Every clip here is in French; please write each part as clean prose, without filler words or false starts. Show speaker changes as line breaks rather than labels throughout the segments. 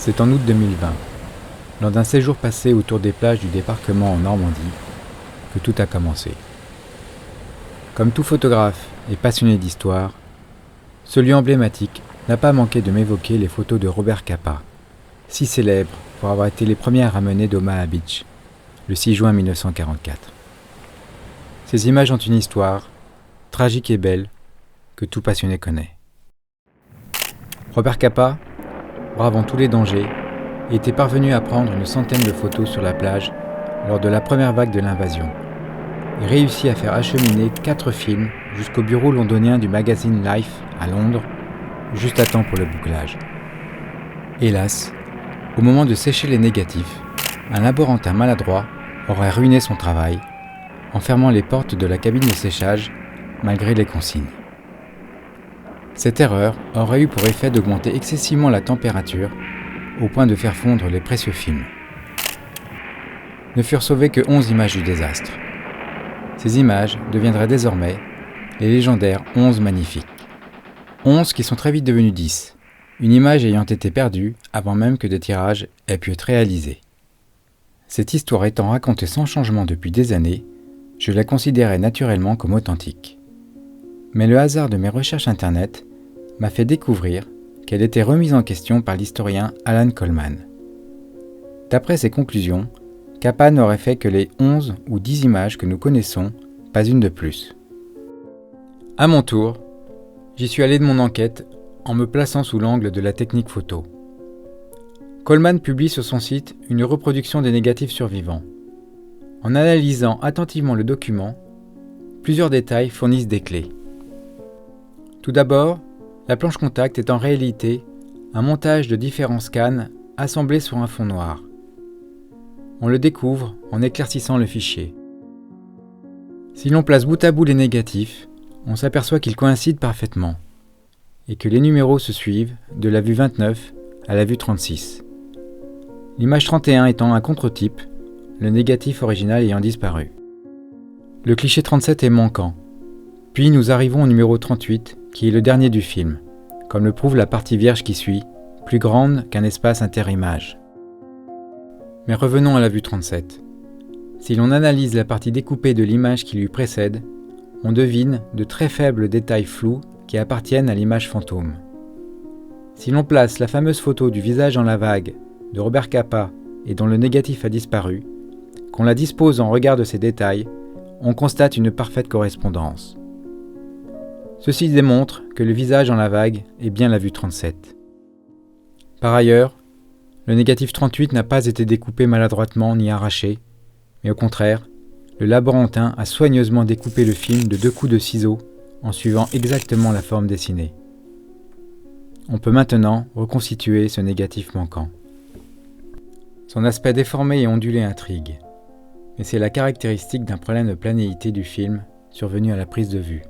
C'est en août 2020, lors d'un séjour passé autour des plages du débarquement en Normandie, que tout a commencé. Comme tout photographe et passionné d'histoire, ce lieu emblématique n'a pas manqué de m'évoquer les photos de Robert Capa, si célèbre pour avoir été les premières à mener d'Omaha Beach, le 6 juin 1944. Ces images ont une histoire, tragique et belle, que tout passionné connaît. Robert Capa, bravant tous les dangers, était parvenu à prendre une centaine de photos sur la plage lors de la première vague de l'invasion et réussit à faire acheminer 4 films jusqu'au bureau londonien du magazine Life à Londres, juste à temps pour le bouclage. Hélas, au moment de sécher les négatifs, un laborantin maladroit aurait ruiné son travail en fermant les portes de la cabine de séchage malgré les consignes. Cette erreur aurait eu pour effet d'augmenter excessivement la température au point de faire fondre les précieux films. Ne furent sauvées que 11 images du désastre. Ces images deviendraient désormais les légendaires 11 magnifiques. 11 qui sont très vite devenus 10, une image ayant été perdue avant même que des tirages aient pu être réalisés. Cette histoire étant racontée sans changement depuis des années, je la considérais naturellement comme authentique. Mais le hasard de mes recherches internet m'a fait découvrir qu'elle était remise en question par l'historien Alan Coleman. D'après ses conclusions, Capa n'aurait fait que les 11 ou 10 images que nous connaissons, pas une de plus. À mon tour, j'y suis allé de mon enquête en me plaçant sous l'angle de la technique photo. Coleman publie sur son site une reproduction des négatifs survivants. En analysant attentivement le document, plusieurs détails fournissent des clés. Tout d'abord, la planche contact est en réalité un montage de différents scans assemblés sur un fond noir. On le découvre en éclaircissant le fichier. Si l'on place bout à bout les négatifs, on s'aperçoit qu'ils coïncident parfaitement et que les numéros se suivent de la vue 29 à la vue 36. L'image 31 étant un contre-type, le négatif original ayant disparu. Le cliché 37 est manquant. Puis nous arrivons au numéro 38, qui est le dernier du film, comme le prouve la partie vierge qui suit, plus grande qu'un espace inter-image. Mais revenons à la vue 37. Si l'on analyse la partie découpée de l'image qui lui précède, on devine de très faibles détails flous qui appartiennent à l'image fantôme. Si l'on place la fameuse photo du visage en la vague de Robert Capa et dont le négatif a disparu, qu'on la dispose en regard de ces détails, on constate une parfaite correspondance. Ceci démontre que le visage en la vague est bien la vue 37. Par ailleurs, le négatif 38 n'a pas été découpé maladroitement ni arraché, mais au contraire, le laborantin a soigneusement découpé le film de 2 coups de ciseaux en suivant exactement la forme dessinée. On peut maintenant reconstituer ce négatif manquant. Son aspect déformé et ondulé intrigue, mais c'est la caractéristique d'un problème de planéité du film survenu à la prise de vue.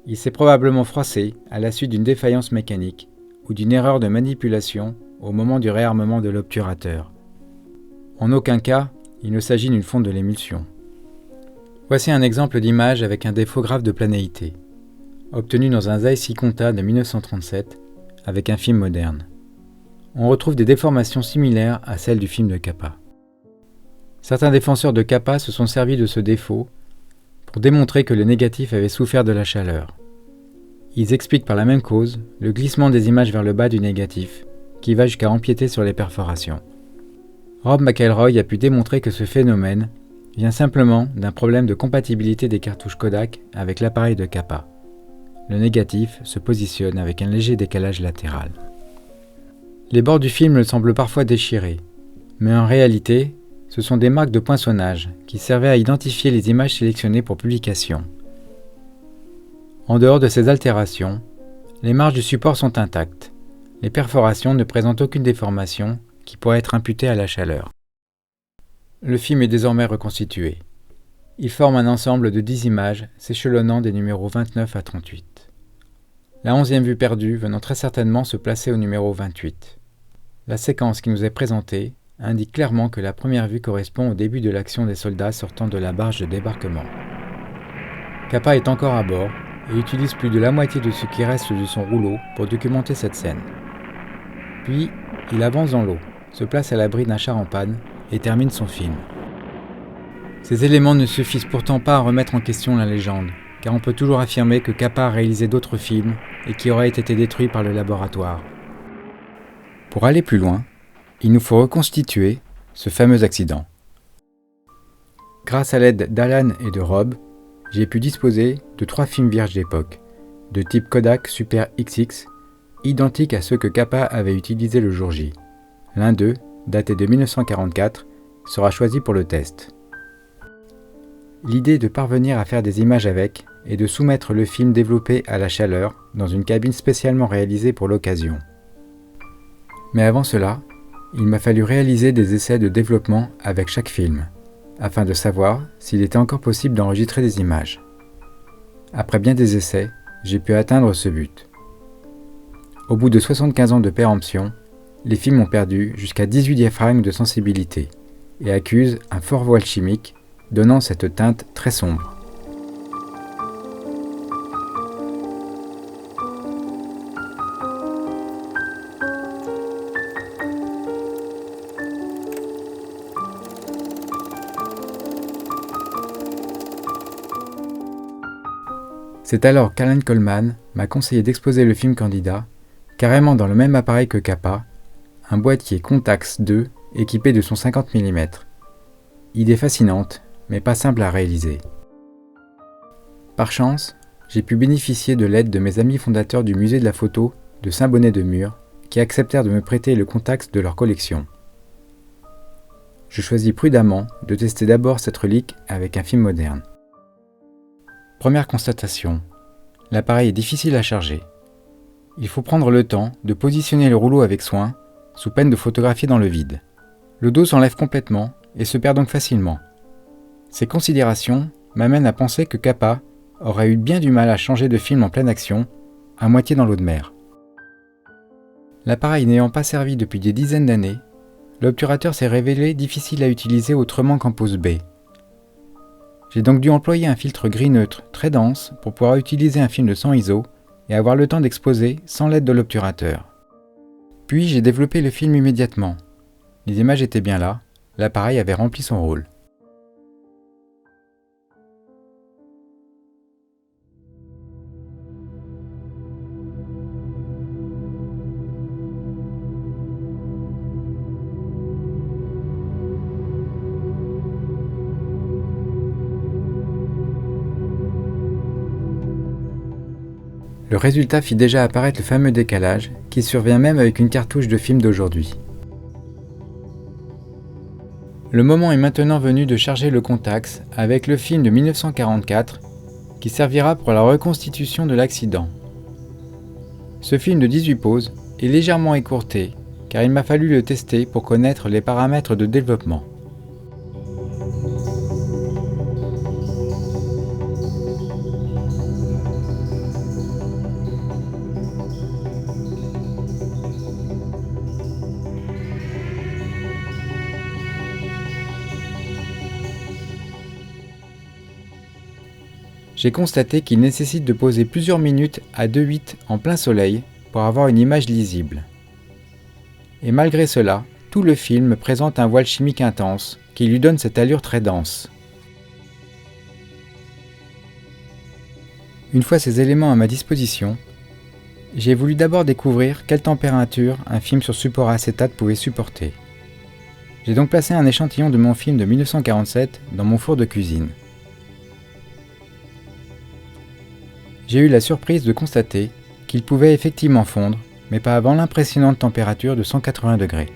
Il s'est probablement froissé à la suite d'une défaillance mécanique ou d'une erreur de manipulation au moment du réarmement de l'obturateur. En aucun cas, il ne s'agit d'une fonte de l'émulsion. Voici un exemple d'image avec un défaut grave de planéité, obtenu dans un Zeiss Iconta de 1937 avec un film moderne. On retrouve des déformations similaires à celles du film de Capa. Certains défenseurs de Capa se sont servis de ce défaut pour démontrer que le négatif avait souffert de la chaleur. Ils expliquent par la même cause le glissement des images vers le bas du négatif, qui va jusqu'à empiéter sur les perforations. Rob McElroy a pu démontrer que ce phénomène vient simplement d'un problème de compatibilité des cartouches Kodak avec l'appareil de Capa. Le négatif se positionne avec un léger décalage latéral. Les bords du film semblent parfois déchirés, mais en réalité, ce sont des marques de poinçonnage qui servaient à identifier les images sélectionnées pour publication. En dehors de ces altérations, les marges du support sont intactes. Les perforations ne présentent aucune déformation qui pourrait être imputée à la chaleur. Le film est désormais reconstitué. Il forme un ensemble de 10 images s'échelonnant des numéros 29 à 38. La 11e vue perdue venant très certainement se placer au numéro 28. La séquence qui nous est présentée indique clairement que la première vue correspond au début de l'action des soldats sortant de la barge de débarquement. Capa est encore à bord et utilise plus de la moitié de ce qui reste de son rouleau pour documenter cette scène. Puis, Il avance dans l'eau, se place à l'abri d'un char en panne et termine son film. Ces éléments ne suffisent pourtant pas à remettre en question la légende, car on peut toujours affirmer que Capa a réalisé d'autres films et qui auraient été détruits par le laboratoire. Pour aller plus loin, il nous faut reconstituer ce fameux accident. Grâce à l'aide d'Alan et de Rob, j'ai pu disposer de 3 films vierges d'époque, de type Kodak Super XX, identiques à ceux que Capa avait utilisés le jour J. L'un d'eux, daté de 1944, sera choisi pour le test. L'idée de parvenir à faire des images avec et de soumettre le film développé à la chaleur dans une cabine spécialement réalisée pour l'occasion. Mais avant cela, il m'a fallu réaliser des essais de développement avec chaque film, afin de savoir s'il était encore possible d'enregistrer des images. Après bien des essais, j'ai pu atteindre ce but. Au bout de 75 ans de péremption, les films ont perdu jusqu'à 18 diaphragmes de sensibilité et accusent un fort voile chimique donnant cette teinte très sombre. C'est alors qu'Alan Coleman m'a conseillé d'exposer le film candidat carrément dans le même appareil que Capa, un boîtier Contax 2 équipé de son 50 mm. Idée fascinante, mais pas simple à réaliser. Par chance, j'ai pu bénéficier de l'aide de mes amis fondateurs du musée de la photo de Saint-Bonnet-de-Mur qui acceptèrent de me prêter le Contax de leur collection. Je choisis prudemment de tester d'abord cette relique avec un film moderne. Première constatation, l'appareil est difficile à charger. Il faut prendre le temps de positionner le rouleau avec soin, sous peine de photographier dans le vide. Le dos s'enlève complètement et se perd donc facilement. Ces considérations m'amènent à penser que Capa aurait eu bien du mal à changer de film en pleine action, à moitié dans l'eau de mer. L'appareil n'ayant pas servi depuis des dizaines d'années, l'obturateur s'est révélé difficile à utiliser autrement qu'en pose B. J'ai donc dû employer un filtre gris neutre très dense pour pouvoir utiliser un film de 100 ISO et avoir le temps d'exposer sans l'aide de l'obturateur. Puis j'ai développé le film immédiatement. Les images étaient bien là, l'appareil avait rempli son rôle. Le résultat fit déjà apparaître le fameux décalage, qui survient même avec une cartouche de film d'aujourd'hui. Le moment est maintenant venu de charger le Contax avec le film de 1944, qui servira pour la reconstitution de l'accident. Ce film de 18 poses est légèrement écourté, car il m'a fallu le tester pour connaître les paramètres de développement. J'ai constaté qu'il nécessite de poser plusieurs minutes à 2.8 en plein soleil pour avoir une image lisible. Et malgré cela, tout le film présente un voile chimique intense qui lui donne cette allure très dense. Une fois ces éléments à ma disposition, j'ai voulu d'abord découvrir quelle température un film sur support acétate pouvait supporter. J'ai donc placé un échantillon de mon film de 1947 dans mon four de cuisine. J'ai eu la surprise de constater qu'il pouvait effectivement fondre, mais pas avant l'impressionnante température de 180 degrés.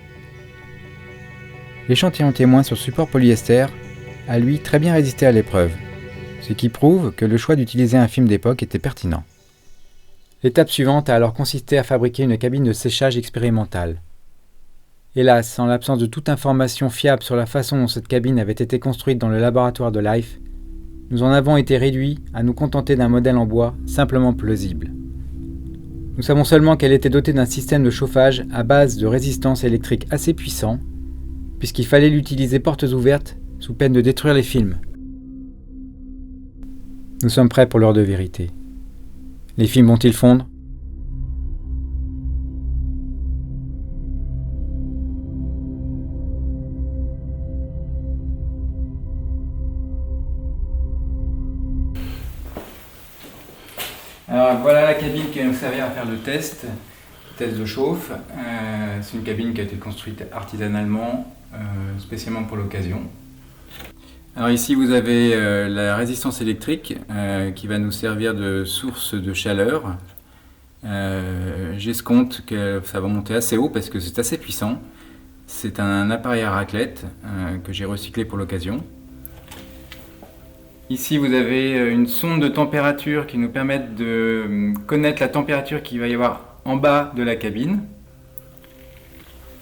L'échantillon témoin sur support polyester a lui très bien résisté à l'épreuve, ce qui prouve que le choix d'utiliser un film d'époque était pertinent. L'étape suivante a alors consisté à fabriquer une cabine de séchage expérimentale. Hélas, en l'absence de toute information fiable sur la façon dont cette cabine avait été construite dans le laboratoire de Life, nous en avons été réduits à nous contenter d'un modèle en bois simplement plausible. Nous savons seulement qu'elle était dotée d'un système de chauffage à base de résistance électrique assez puissant, puisqu'il fallait l'utiliser portes ouvertes sous peine de détruire les films. Nous sommes prêts pour l'heure de vérité. Les films vont-ils fondre ? Alors voilà la cabine qui va nous servir à faire le test de chauffe. C'est une cabine qui a été construite artisanalement, spécialement pour l'occasion. Alors ici vous avez la résistance électrique qui va nous servir de source de chaleur. J'escompte que ça va monter assez haut parce que c'est assez puissant. C'est un appareil à raclette que j'ai recyclé pour l'occasion. Ici vous avez une sonde de température qui nous permet de connaître la température qu'il va y avoir en bas de la cabine.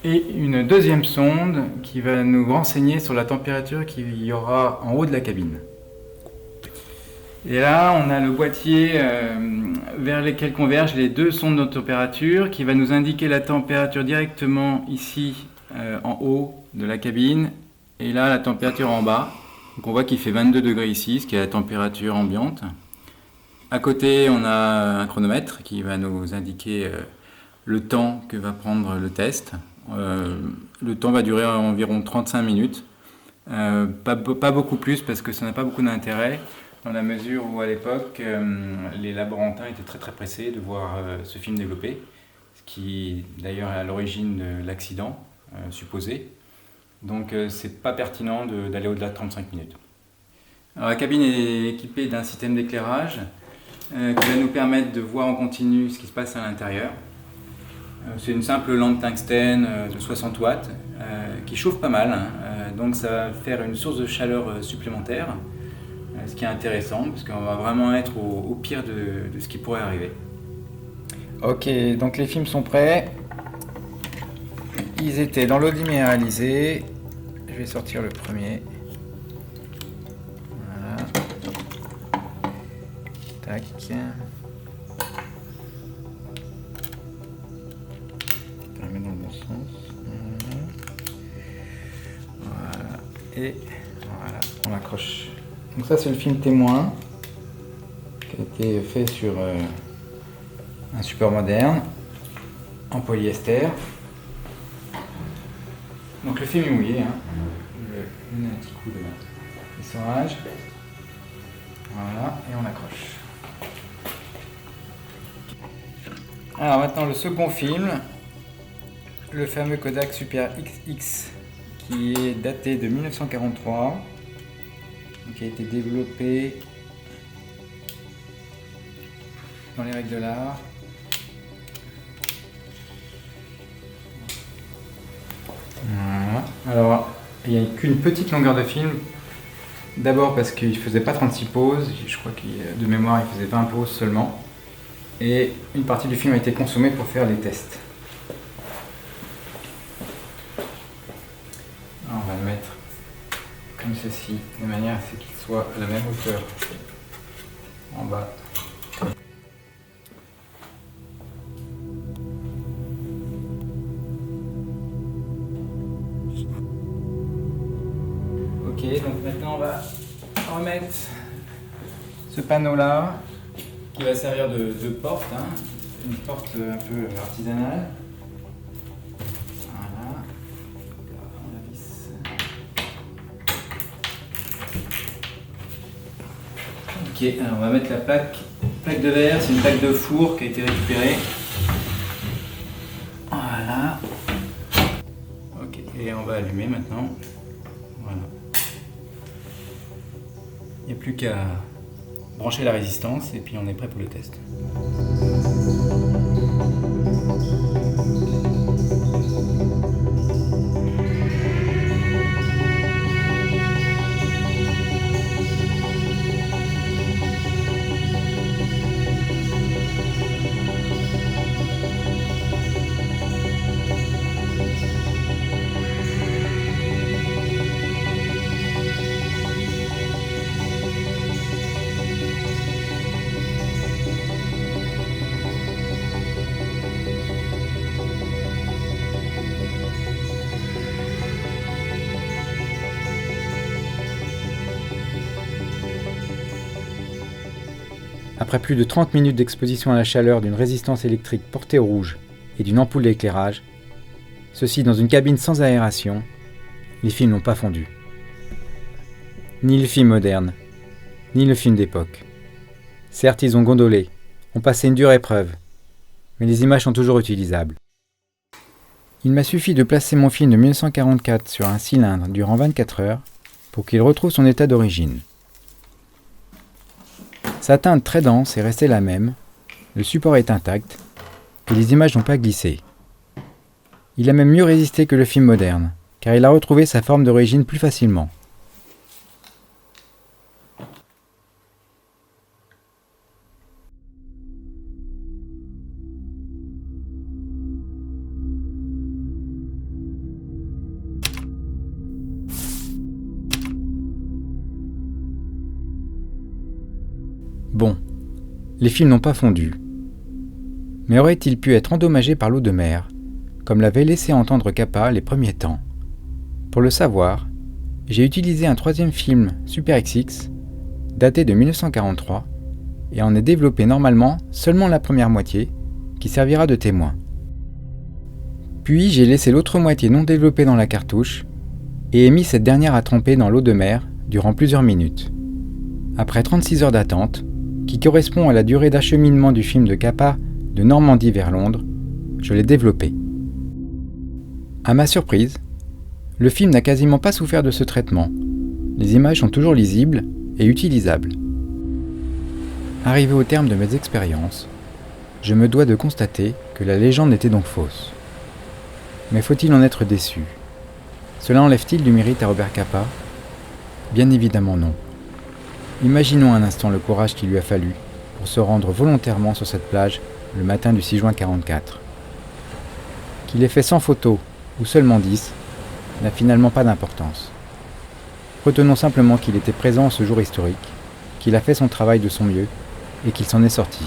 Et une deuxième sonde qui va nous renseigner sur la température qu'il y aura en haut de la cabine. Et là on a le boîtier vers lequel convergent les deux sondes de température qui va nous indiquer la température directement ici en haut de la cabine et là la température en bas. Donc on voit qu'il fait 22 degrés ici, ce qui est la température ambiante. À côté, on a un chronomètre qui va nous indiquer le temps que va prendre le test. Le temps va durer environ 35 minutes. Pas beaucoup plus parce que ça n'a pas beaucoup d'intérêt dans la mesure où à l'époque, les laborantins étaient très pressés de voir ce film développer, ce qui d'ailleurs est à l'origine de l'accident supposé. Donc c'est pas pertinent d'aller au-delà de 35 minutes. Alors, la cabine est équipée d'un système d'éclairage qui va nous permettre de voir en continu ce qui se passe à l'intérieur. C'est une simple lampe tungstène de 60 watts qui chauffe pas mal, donc ça va faire une source de chaleur supplémentaire, ce qui est intéressant parce qu'on va vraiment être au pire de ce qui pourrait arriver. Ok, donc les films sont prêts. Ils étaient dans l'eau déminéralisée. Je vais sortir le premier. Voilà. Tac. On va le mettre dans le bon sens. Voilà. Et voilà, on l'accroche. Donc ça c'est le film témoin qui a été fait sur un support moderne en polyester. Donc le film est mouillé, hein. Je vais donner un petit coup de essorage. Voilà, et on accroche. Alors maintenant le second film, le fameux Kodak Super XX, qui est daté de 1943, qui a été développé dans les règles de l'art. Voilà. Alors, il n'y a qu'une petite longueur de film. D'abord parce qu'il ne faisait pas 36 poses, je crois que de mémoire il faisait 20 poses seulement. Et une partie du film a été consommée pour faire les tests. Alors, on va le mettre comme ceci, de manière à ce qu'il soit à la même hauteur en bas. Ok, donc maintenant on va remettre ce panneau là qui va servir de porte, hein, une porte un peu artisanale. Voilà, on la visse. Ok, alors on va mettre la plaque de verre, c'est une plaque de four qui a été récupérée. Voilà. Ok, et on va allumer maintenant. Voilà. Il n'y a plus qu'à brancher la résistance et puis on est prêt pour le test. Après plus de 30 minutes d'exposition à la chaleur d'une résistance électrique portée au rouge et d'une ampoule d'éclairage, ceci dans une cabine sans aération, les films n'ont pas fondu. Ni le film moderne, ni le film d'époque. Certes, ils ont gondolé, ont passé une dure épreuve, mais les images sont toujours utilisables. Il m'a suffi de placer mon film de 1944 sur un cylindre durant 24 heures pour qu'il retrouve son état d'origine. Sa teinte très dense est restée la même, le support est intact, et les images n'ont pas glissé. Il a même mieux résisté que le film moderne, car il a retrouvé sa forme d'origine plus facilement. Bon, les films n'ont pas fondu. Mais aurait-il pu être endommagé par l'eau de mer, comme l'avait laissé entendre Capa les premiers temps? Pour le savoir, j'ai utilisé un troisième film Super XX, daté de 1943, et en ai développé normalement seulement la première moitié, qui servira de témoin. Puis j'ai laissé l'autre moitié non développée dans la cartouche, et ai mis cette dernière à tremper dans l'eau de mer durant plusieurs minutes. Après 36 heures d'attente, qui correspond à la durée d'acheminement du film de Capa de Normandie vers Londres, je l'ai développé. À ma surprise, le film n'a quasiment pas souffert de ce traitement. Les images sont toujours lisibles et utilisables. Arrivé au terme de mes expériences, je me dois de constater que la légende était donc fausse. Mais faut-il en être déçu? Cela enlève-t-il du mérite à Robert Capa? Bien évidemment non. Imaginons un instant le courage qu'il lui a fallu pour se rendre volontairement sur cette plage le matin du 6 juin 1944. Qu'il ait fait 100 photos ou seulement 10 n'a finalement pas d'importance. Retenons simplement qu'il était présent ce jour historique, qu'il a fait son travail de son mieux et qu'il s'en est sorti.